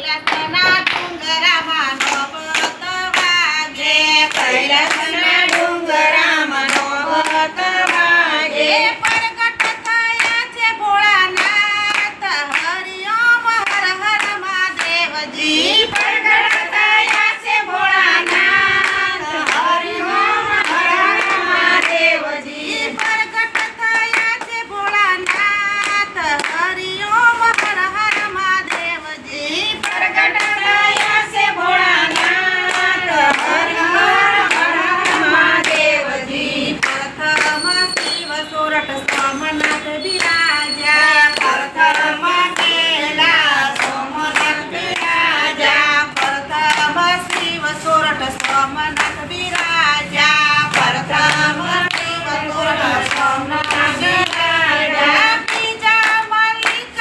કૈલાસના ડુંગરામાં નોબત વાગે, કૈલાસના ડુંગરામાં નોબત વાગે. પ્રગટ થયા છે ભોળાનાથ, હરિઓમ હર હર મહાદેવજી. પ્રગટ થયા છે ભોળાનાથ, હરિઓમ હર હર મહાદેવજી. પ્રગટ થયા છે ભોળાનાથ, હરિઓમ હર હર મહાદેવજી. પ્રગટ થયા છે ભોળાનાથ, હરિઓમ હર હર મહાદેવજી. પ્રથમ શિવ સોરઠ સોમનાથ બિરાજા, પ્રથમ કૈલાસ સોમનાથ બિરાજા. પ્રથમ શિવ સોરઠ સોમનાથ બિરાજા, પ્રથમ શિવ સોરઠ સોમનાથ બિરાજા. બીજા મલ્લિક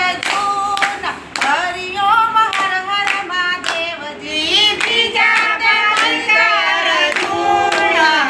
અર્જુન, હરિઓમ હર હર મહાદેવજી. બીજા મલ્લિક અર્જુન,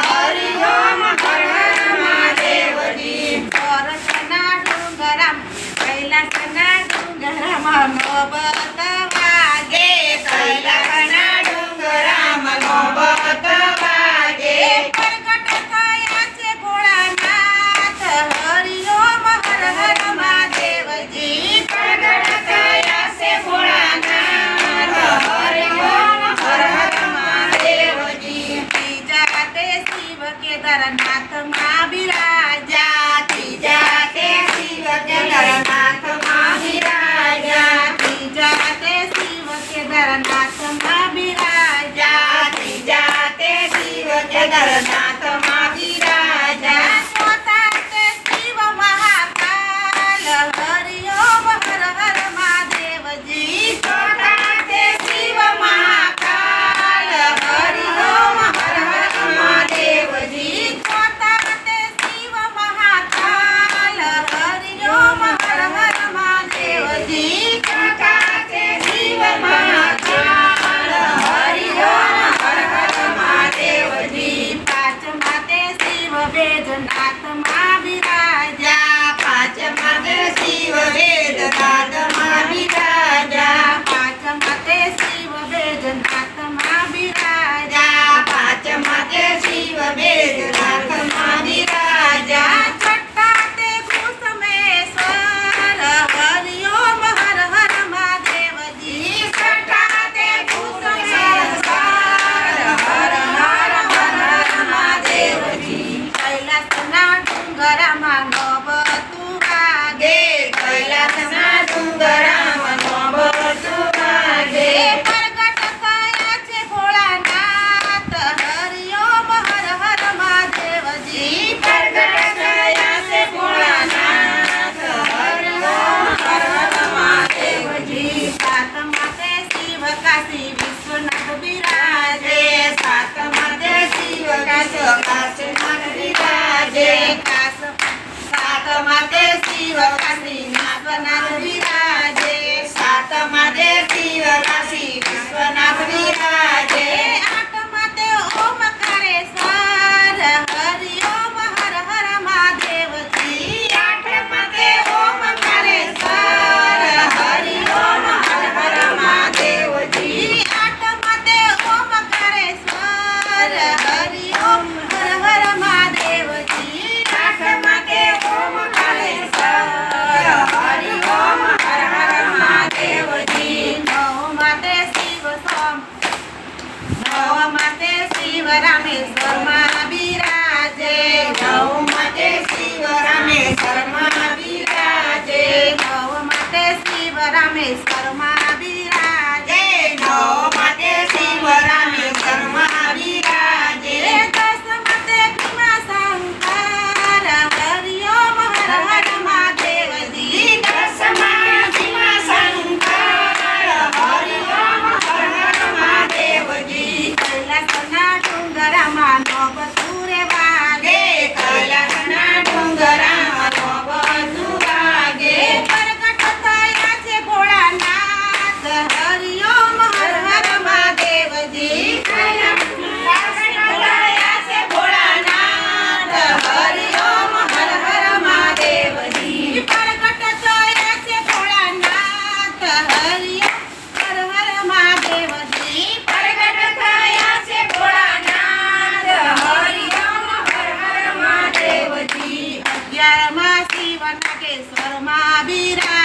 હરિઓમ હર હર મહાદેવજી. સોરઠના ડુંગરામાં, કૈલાસના ડુંગરામાં નોબત વાગે, કૈલાસના ડુંગરામાં નોબત વાગે. પ્રગટ થયા છે ભોળાનાથ, હરિઓમ હર હર મહાદેવજી. પ્રગટ થયા છે ભોળાનાથ, હરિઓમ હર હર મહાદેવજી. ત્રીજા તે શિવ કેદારનાથમાં બિરાજા, ત્રીજા તે શિવ કેદારનાથમાં બિરાજા. ત્રીજા તે શિવ કેદારનાથમાં બિરાજા, ત્રીજા તે શિવ કેદારનાથમાં બિરાજા. ચોથા તે શિવ મહાકાલ, હરિઓમ હર હર મહાદેવજી. ચોથા તે શિવ મહાકાલ, હરિઓમ હર હર મહાદેવજી. ચોથા તે શિવ મહાકાલ, હરિઓમ હર હર મહાદેવજી. ચોથા તે શિવ મહાકાલ, હરિઓમ હર હર મહાદેવજી. પાંચમા તે શિવ વેદનાથમાં બિરાજા, પાંચમા તે શિવ વેદનાથમાં બિરાજા. પાંચમા તે શિવ વેદનાથમાં બિરાજા, પાંચમા તે શિવ વેદનાથમાં બિરાજા. છઠ્ઠા તે કુસુમેશ્વર, હરિઓમ હર હર મહાદેવજી. છઠ્ઠા તે કુસુમેશ્વર, હર હર હર હર મહાદેવજી. કૈલાસના ડુંગરામાં નોબતું વાગે, કૈલાસના ડુંગરામાં નોબતું વાગે. પ્રગટ થયા છે ભોળાનાથ, હરિઓમ હર હર મહાદેવજી. પ્રગટ થયા છે ભોળાનાથ, હરિઓમ હર હર મહાદેવજી. સાતમા તે શિવ કાશી વિશ્વનાથ બિરાજે, સાતમા તે શિવ કાશી કાશીનાથ બિરાજે. સાતમા તે શિવ કાશી વિશ્વનાથ બિરાજે, સાતમા તે શિવ કાશી વિશ્વનાથ બિરાજે. આઠમા તે ઓમકારેશ્વર, હરિઓમ હર હર મહાદેવજી. આઠમા તે ઓમકારેશ્વર, હરિઓમ હર હર મહાદેવજી. આઠમા તે ઓમકારેશ્વર, હરિઓમ હર હર મહાદેવજી. આઠમા તે ઓમકારેશ્વર, હરિઓમ હર હર મહાદેવજી. નવમા તે શિવ નવમા તે શિવ રામેશ્વરમાં બિરાજે, નવમા તે શિવ રામેશ્વરમાં બિરાજે. નવમા તે શિવ રામેશ્વરમાં બિરાજે, નવમા તે શિવ રામેશ્વરમાં બિરાજે. દસમા તે ભીમાશંકર, હરિઓમ હર હર મહાદેવજી. દસમા ભીમાશંકર, હરિઓમ હર હર મહાદેવજી. કૈલાસના ડુંગરામાં નોબતું રે વાગે, કૈલાસના ડુંગરામાં નોબતું વાગે. પ્રગટ થયા છે ભોળાનાથ, હરિઓમ હર હર બિરાજે